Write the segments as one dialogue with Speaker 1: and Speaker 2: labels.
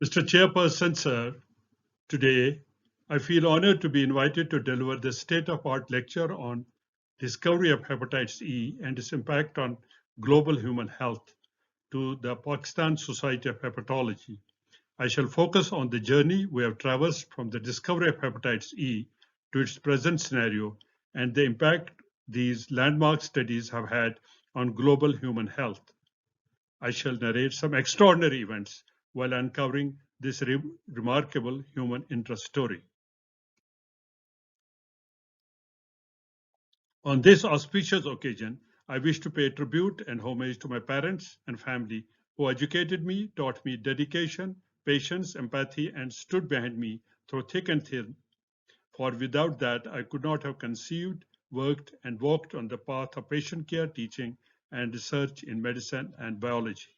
Speaker 1: Mr. Chairperson, sir, today I feel honored to be invited to deliver the state-of-art lecture on discovery of hepatitis E and its impact on global human health to the Pakistan Society of Hepatology. I shall focus on the journey we have traversed from the discovery of hepatitis E to its present scenario and the impact these landmark studies have had on global human health. I shall narrate some extraordinary events while uncovering this remarkable human interest story. On this auspicious occasion, I wish to pay tribute and homage to my parents and family who educated me, taught me dedication, patience, empathy, and stood behind me through thick and thin. For without that, I could not have conceived, worked, and walked on the path of patient care, teaching, and research in medicine and biology.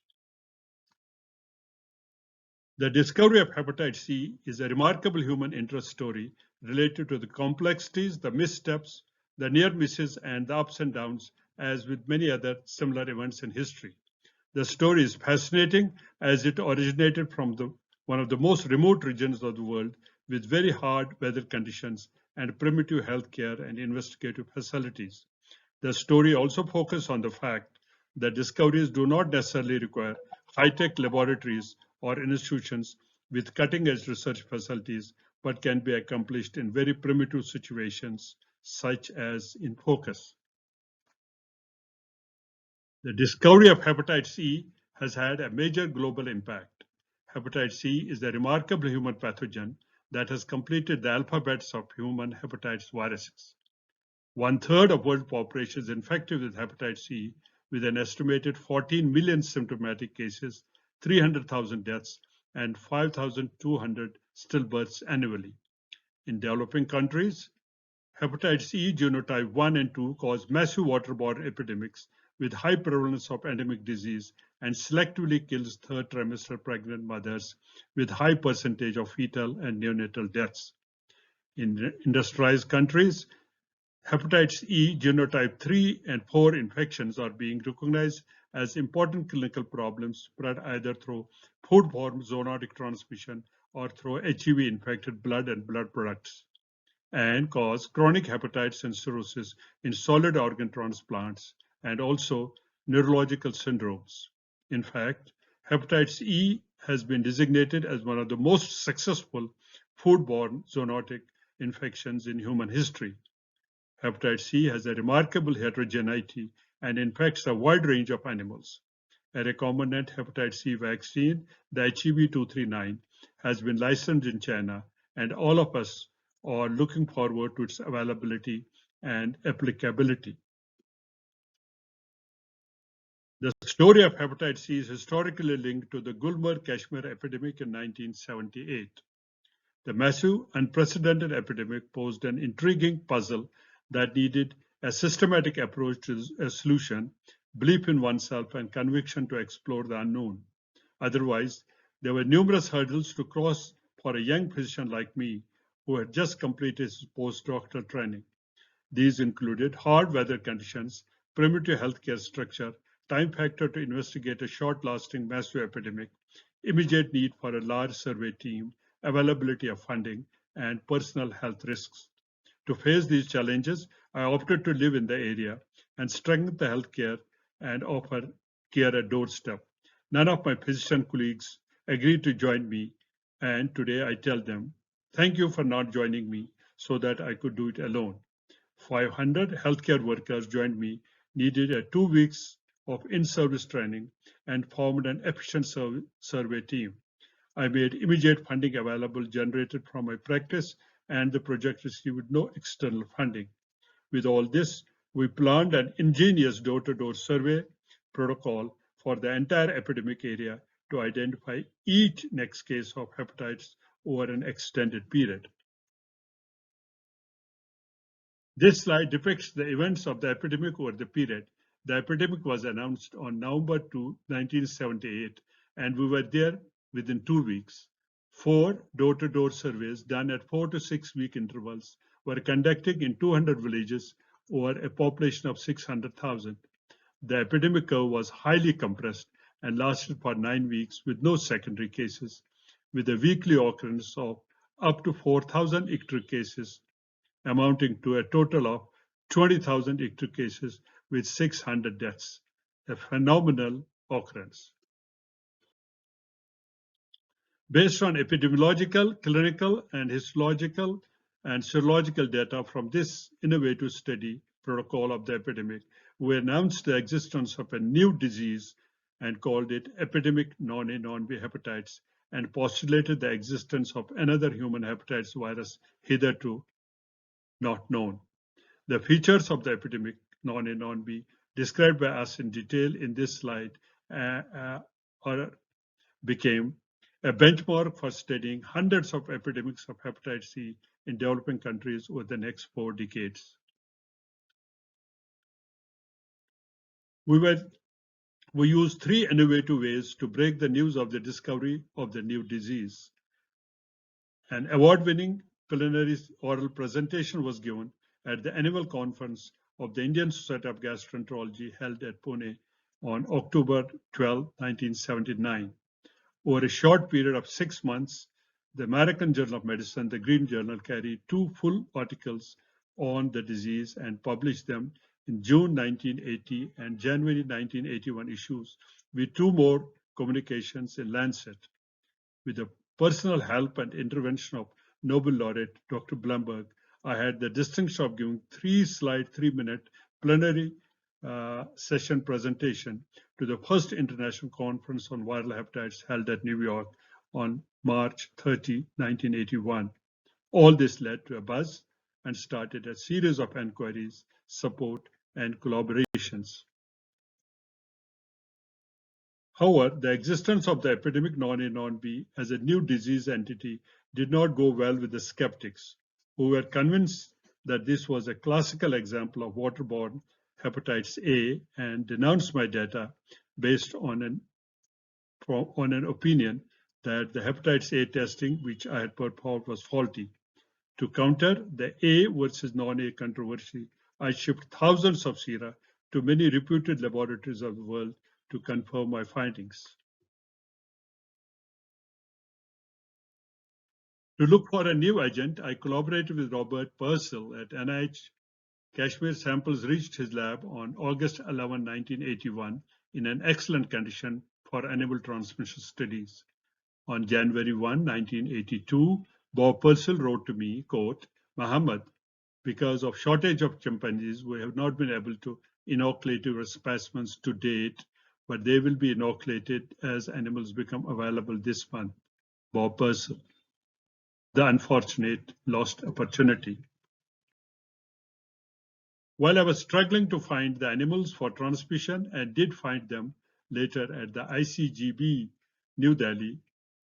Speaker 1: The discovery of hepatitis C is a remarkable human interest story related to the complexities, the missteps, the near misses, and the ups and downs, as with many other similar events in history. The story is fascinating as it originated from one of the most remote regions of the world with very hard weather conditions and primitive healthcare and investigative facilities. The story also focuses on the fact that discoveries do not necessarily require high-tech laboratories or institutions with cutting-edge research facilities, but can be accomplished in very primitive situations, such as in focus. The discovery of hepatitis E has had a major global impact. Hepatitis E is a remarkable human pathogen that has completed the alphabets of human hepatitis viruses. 1/3 of world population is infected with hepatitis E, with an estimated 14 million symptomatic cases, 300,000 deaths, and 5,200 stillbirths annually. In developing countries, hepatitis E genotype 1 and 2 cause massive waterborne epidemics with high prevalence of endemic disease and selectively kills third trimester pregnant mothers with high percentage of fetal and neonatal deaths. In industrialized countries, hepatitis E genotype 3 and 4 infections are being recognized as important clinical problems spread either through foodborne zoonotic transmission or through HEV-infected blood and blood products, and cause chronic hepatitis and cirrhosis in solid organ transplants and also neurological syndromes. In fact, hepatitis E has been designated as one of the most successful foodborne zoonotic infections in human history. Hepatitis C has a remarkable heterogeneity and infects a wide range of animals. A recombinant hepatitis E vaccine, the HEV-239, has been licensed in China, and all of us are looking forward to its availability and applicability. The story of hepatitis C is historically linked to the Gulmarg Kashmir Epidemic in 1978. The massive, unprecedented epidemic posed an intriguing puzzle that needed a systematic approach to a solution, belief in oneself, and conviction to explore the unknown. Otherwise, there were numerous hurdles to cross for a young physician like me who had just completed his postdoctoral training. These included hard weather conditions, primitive healthcare structure, time factor to investigate a short-lasting massive epidemic, immediate need for a large survey team, availability of funding, and personal health risks. To face these challenges, I opted to live in the area and strengthen the healthcare and offer care at doorstep. None of my physician colleagues agreed to join me, and today I tell them, thank you for not joining me so that I could do it alone. 500 healthcare workers joined me, needed a 2 weeks of in-service training, and formed an efficient survey team. I made immediate funding available generated from my practice, and the project received no external funding. With all this, we planned an ingenious door-to-door survey protocol for the entire epidemic area to identify each next case of hepatitis over an extended period. This slide depicts the events of the epidemic over the period. The epidemic was announced on November 2, 1978, and we were there within 2 weeks. 4 door-to-door surveys done at 4 to 6 week intervals were conducted in 200 villages over a population of 600,000. The epidemic curve was highly compressed and lasted for 9 weeks with no secondary cases. with a weekly occurrence of up to 4,000 icteric cases, amounting to a total of 20,000 icteric cases with 600 deaths, a phenomenal occurrence. Based on epidemiological, clinical, and histological and serological data from this innovative study protocol of the epidemic, we announced the existence of a new disease and called it epidemic non-A non-B hepatitis, and postulated the existence of another human hepatitis virus hitherto not known. The features of the epidemic non-A non-B described by us in detail in this slide became a benchmark for studying hundreds of epidemics of hepatitis C in developing countries over the next 4 decades. We used 3 innovative ways to break the news of the discovery of the new disease. An award-winning preliminary oral presentation was given at the annual conference of the Indian Society of Gastroenterology held at Pune on October 12, 1979. Over a short period of 6 months, the American Journal of Medicine, the Green Journal, carried 2 full articles on the disease and published them in June 1980 and January 1981 issues, with 2 more communications in Lancet. With the personal help and intervention of Nobel laureate Dr. Blumberg, I had the distinction of giving 3-slide, 3-minute plenary session presentation to the first international conference on viral hepatitis held at New York on March 30, 1981. All this led to a buzz and started a series of inquiries, support, and collaborations. However, the existence of the epidemic non-A non-B as a new disease entity did not go well with the skeptics, who were convinced that this was a classical example of waterborne hepatitis A and denounced my data based on an opinion that the hepatitis A testing, which I had put forward, was faulty. To counter the A versus non-A controversy, I shipped thousands of sera to many reputed laboratories of the world to confirm my findings. To look for a new agent, I collaborated with Robert Purcell at NIH. Kashmir samples reached his lab on August 11, 1981, in an excellent condition for animal transmission studies. On January 1, 1982, Bob Purcell wrote to me, quote, "Muhammad, because of shortage of chimpanzees, we have not been able to inoculate your specimens to date, but they will be inoculated as animals become available this month. Bob Purcell." The unfortunate lost opportunity. While I was struggling to find the animals for transmission and did find them later at the ICGB, New Delhi,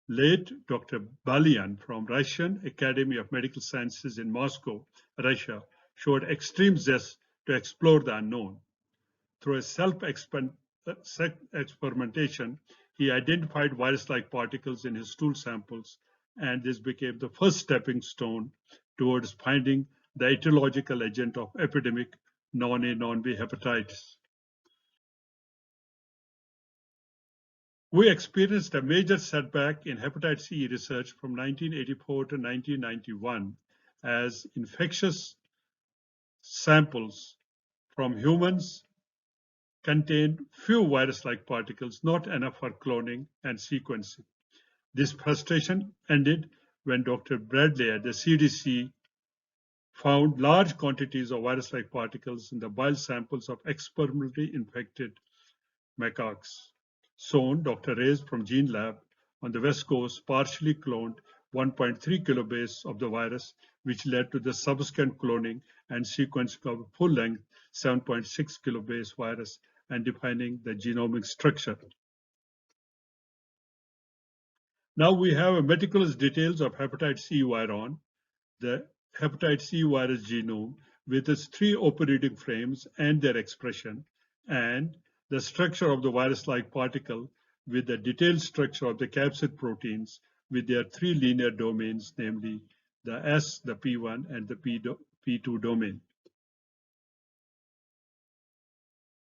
Speaker 1: late Dr. Balian from Russian Academy of Medical Sciences in Moscow, Russia, showed extreme zest to explore the unknown. Through a self-experimentation, he identified virus-like particles in his stool samples, and this became the first stepping stone towards finding the etiological agent of epidemic non-A non-B hepatitis. We experienced a major setback in hepatitis E research from 1984 to 1991 as infectious samples from humans contained few virus-like particles, not enough for cloning and sequencing. This frustration ended when Dr. Bradley at the CDC found large quantities of virus-like particles in the bile samples of experimentally infected macaques. Soon, Dr. Reyes from Gene Lab on the West Coast partially cloned 1.3 kilobase of the virus, which led to the subsequent cloning and sequencing of a full-length 7.6 kilobase virus and defining the genomic structure. Now we have a meticulous details of hepatitis E viron, the hepatitis E virus genome with its 3 operating frames and their expression, and the structure of the virus-like particle with the detailed structure of the capsid proteins with their 3 linear domains, namely the S, the P1, and the P2 domain.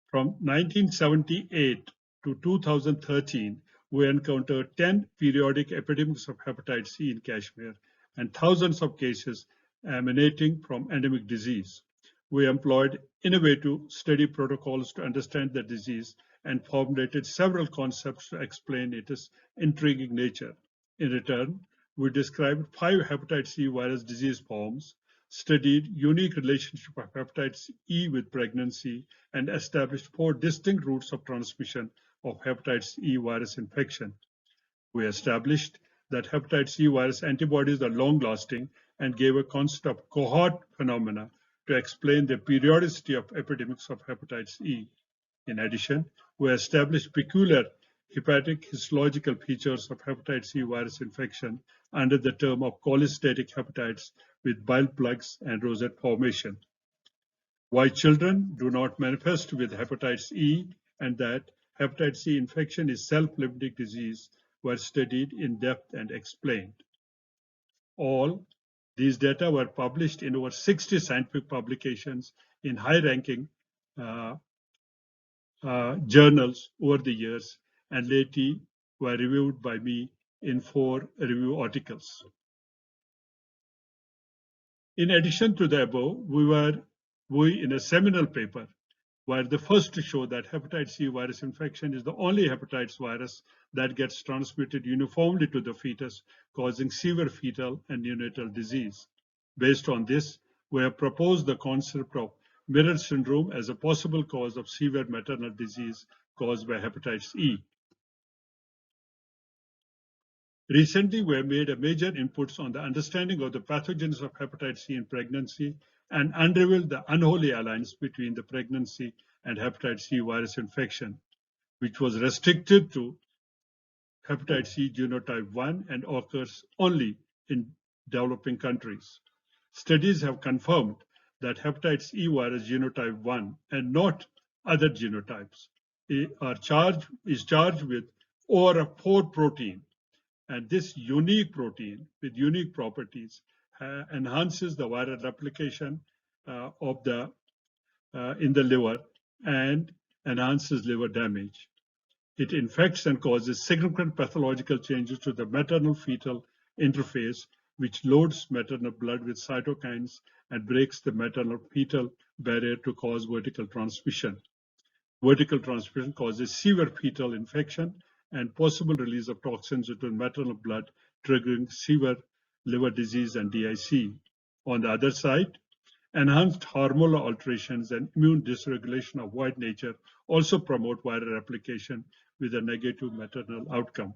Speaker 1: From 1978 to 2013, we encountered 10 periodic epidemics of hepatitis C in Kashmir and thousands of cases emanating from endemic disease. We employed innovative study protocols to understand the disease and formulated several concepts to explain its intriguing nature. In return, we described 5 hepatitis C virus disease forms, studied unique relationship of hepatitis E with pregnancy, and established 4 distinct routes of transmission of hepatitis E virus infection. We established that hepatitis E virus antibodies are long-lasting and gave a concept of cohort phenomena to explain the periodicity of epidemics of hepatitis E. In addition, we established peculiar hepatic histological features of hepatitis E virus infection under the term of cholestatic hepatitis with bile plugs and rosette formation. Why children do not manifest with hepatitis E and that hepatitis C infection is self-limiting disease were studied in depth and explained. All these data were published in over 60 scientific publications in high-ranking journals over the years, and lately were reviewed by me in 4 review articles. In addition to the above, we in a seminal paper were the first to show that hepatitis C virus infection is the only hepatitis virus that gets transmitted uniformly to the fetus, causing severe fetal and neonatal disease. Based on this, we have proposed the concept of mirror syndrome as a possible cause of severe maternal disease caused by hepatitis E. Recently, we have made a major inputs on the understanding of the pathogens of hepatitis C in pregnancy and unraveled the unholy alliance between the pregnancy and hepatitis C virus infection, which was restricted to hepatitis C genotype 1 and occurs only in developing countries. Studies have confirmed that hepatitis E virus genotype 1 and not other genotypes is charged with ORF4 protein, and this unique protein with unique properties enhances the viral replication in the liver and enhances liver damage. It infects and causes significant pathological changes to the maternal-fetal interface, which loads maternal blood with cytokines and breaks the maternal-fetal barrier to cause vertical transmission. Vertical transmission causes severe fetal infection and possible release of toxins into maternal blood, triggering severe liver disease and DIC. On the other side, enhanced hormonal alterations and immune dysregulation of white nature also promote viral replication with a negative maternal outcome.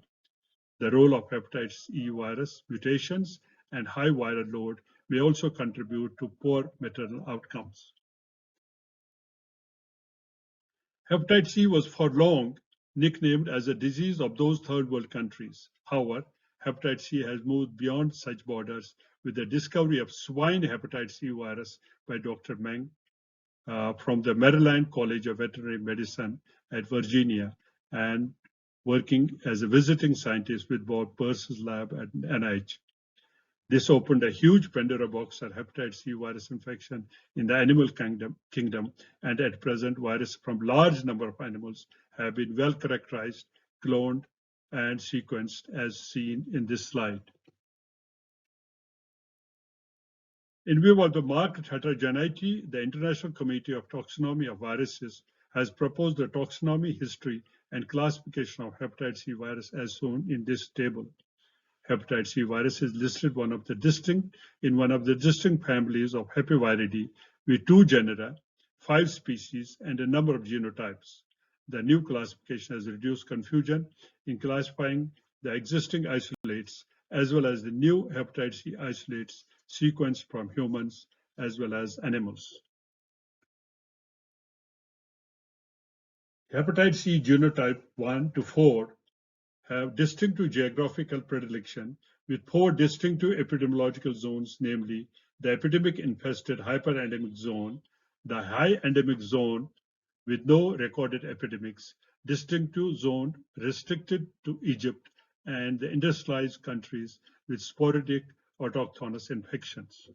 Speaker 1: The role of hepatitis E virus mutations and high viral load may also contribute to poor maternal outcomes. Hepatitis E was for long nicknamed as a disease of those third world countries. However, hepatitis C has moved beyond such borders with the discovery of swine hepatitis C virus by Dr. Meng from the Maryland College of Veterinary Medicine at Virginia and working as a visiting scientist with Bob Peirce's lab at NIH. This opened a huge Pandora box for hepatitis C virus infection in the animal kingdom, and at present, viruses from large number of animals have been well characterized, cloned, and sequenced as seen in this slide. In view of the marked heterogeneity, the International Committee of Taxonomy of Viruses has proposed the taxonomy, history, and classification of hepatitis C virus as shown in this table. Hepatitis C virus is listed in one of the distinct families of Hepiviridae with 2 genera, 5 species, and a number of genotypes. The new classification has reduced confusion in classifying the existing isolates as well as the new hepatitis C isolates sequenced from humans as well as animals. Hepatitis C genotype 1 to 4 have distinctive geographical predilection with 4 distinctive epidemiological zones, namely the epidemic infested hyperendemic zone, the high endemic zone with no recorded epidemics, distinctive zone restricted to Egypt, and the industrialized countries with sporadic autochthonous infections.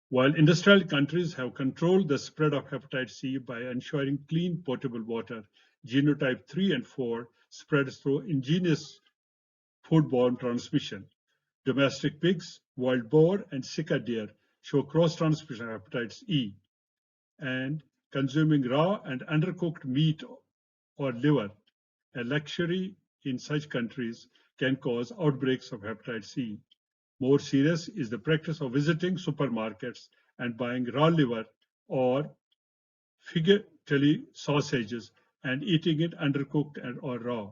Speaker 1: While industrial countries have controlled the spread of hepatitis C by ensuring clean potable water, genotype 3 and 4 spreads through ingenious foodborne transmission. Domestic pigs, wild boar, and sika deer show cross-transmission of hepatitis E, and consuming raw and undercooked meat or liver, a luxury in such countries, can cause outbreaks of hepatitis E. More serious is the practice of visiting supermarkets and buying raw liver or figatelli sausages and eating it undercooked or raw.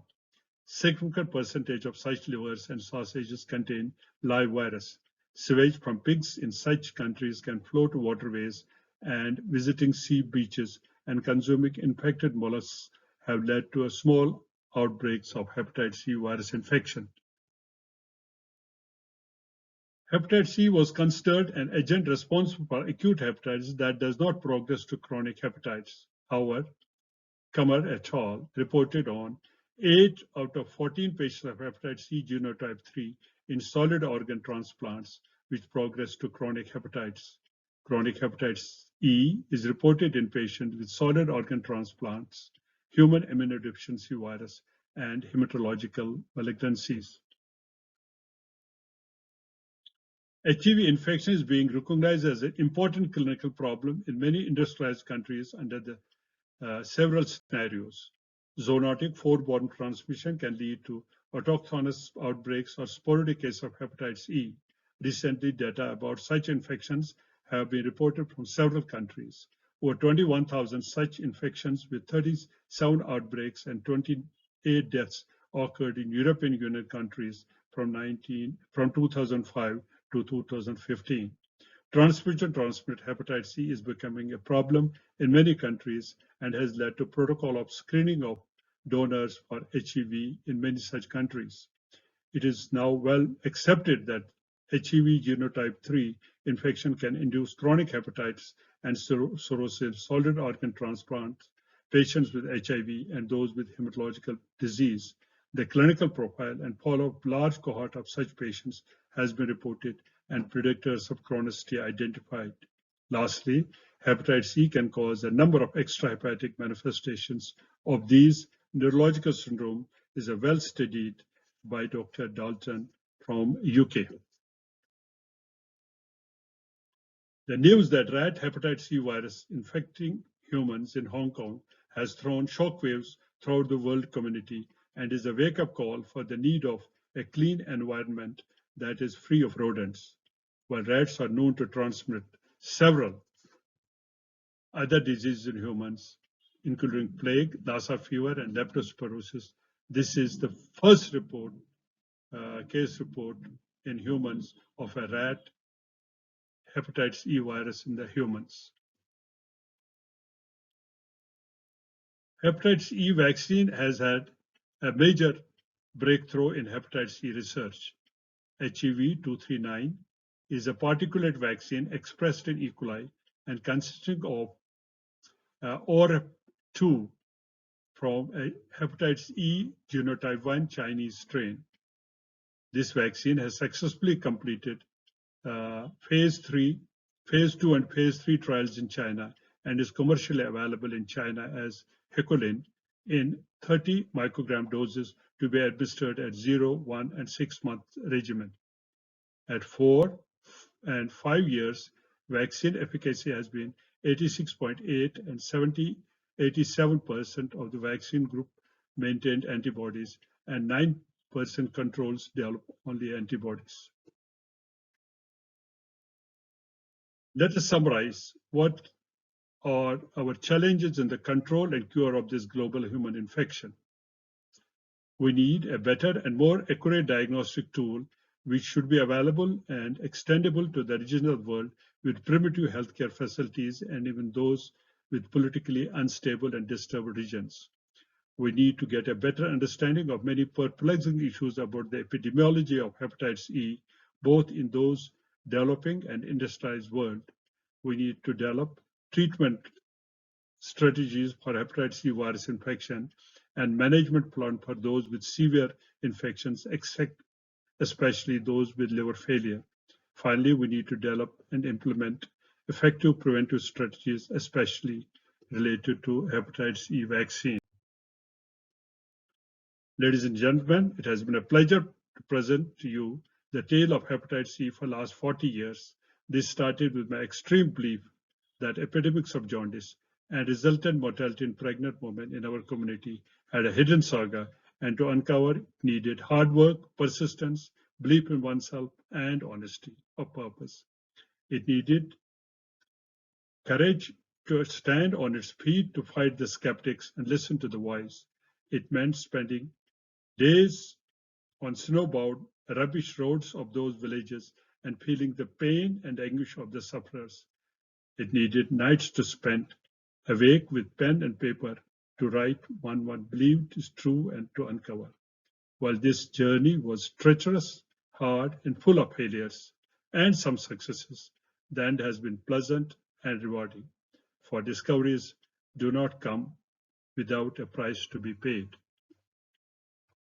Speaker 1: Significant percentage of such livers and sausages contain live virus. Sewage from pigs in such countries can flow to waterways, and visiting sea beaches and consuming infected mollusks have led to a small outbreaks of hepatitis C virus infection. Hepatitis C was considered an agent responsible for acute hepatitis that does not progress to chronic hepatitis. However, Kumar et al. Reported on 8 out of 14 patients of hepatitis C genotype 3 in solid organ transplants, which progress to chronic hepatitis. Chronic hepatitis E is reported in patients with solid organ transplants, human immunodeficiency virus, and hematological malignancies. HEV infection is being recognized as an important clinical problem in many industrialized countries under the several scenarios. Zoonotic foodborne transmission can lead to autochthonous outbreaks or sporadic cases of hepatitis E. Recently, data about such infections have been reported from several countries. Over 21,000 such infections with 37 outbreaks and 28 deaths occurred in European Union countries from 2005 to 2015. Transmitted hepatitis C is becoming a problem in many countries and has led to protocol of screening of donors for HEV in many such countries. It is now well accepted that HEV genotype 3 infection can induce chronic hepatitis and cirrhosis, solid organ transplant, patients with HIV and those with hematological disease. The clinical profile and follow-up large cohort of such patients has been reported and predictors of chronicity identified. Lastly, hepatitis C can cause a number of extrahepatic manifestations of these. Neurological syndrome is well studied by Dr. Dalton from UK. The news that rat hepatitis C virus infecting humans in Hong Kong has thrown shockwaves throughout the world community and is a wake-up call for the need of a clean environment that is free of rodents. While rats are known to transmit several other diseases in humans, including plague, Lassa fever, and leptospirosis, this is the first case report in humans of a rat hepatitis E virus in the humans. Hepatitis E vaccine has had a major breakthrough in hepatitis E research. HEV-239 is a particulate vaccine expressed in E. coli and consisting of ORF2 from a hepatitis E genotype 1 Chinese strain. This vaccine has successfully completed phase 2 and phase 3 trials in China and is commercially available in China as Hecolin in 30 microgram doses to be administered at 0, 1, and 6 month regimen. At 4 and 5 years, vaccine efficacy has been 86.8 and 87% of the vaccine group maintained antibodies and 9% controls develop only antibodies. Let us summarize what are our challenges in the control and cure of this global human infection. We need a better and more accurate diagnostic tool which should be available and extendable to the regional world with primitive healthcare facilities and even those with politically unstable and disturbed regions. We need to get a better understanding of many perplexing issues about the epidemiology of hepatitis E, both in those developing and industrialized world. We need to develop treatment strategies for hepatitis C virus infection and management plan for those with severe infections, especially those with liver failure. Finally, we need to develop and implement effective preventive strategies, especially related to hepatitis E vaccine. Ladies and gentlemen, it has been a pleasure to present to you the tale of hepatitis C for the last 40 years. This started with my extreme belief that epidemics of jaundice and resultant mortality in pregnant women in our community had a hidden saga, and to uncover it needed hard work, persistence, belief in oneself, and honesty of purpose. It needed courage to stand on its feet to fight the skeptics and listen to the voice. It meant spending days on snowbound, rubbish roads of those villages and feeling the pain and anguish of the sufferers. It needed nights to spend awake with pen and paper to write one believed is true and to uncover. While this journey was treacherous, hard, and full of failures and some successes, the end has been pleasant and rewarding. For discoveries do not come without a price to be paid.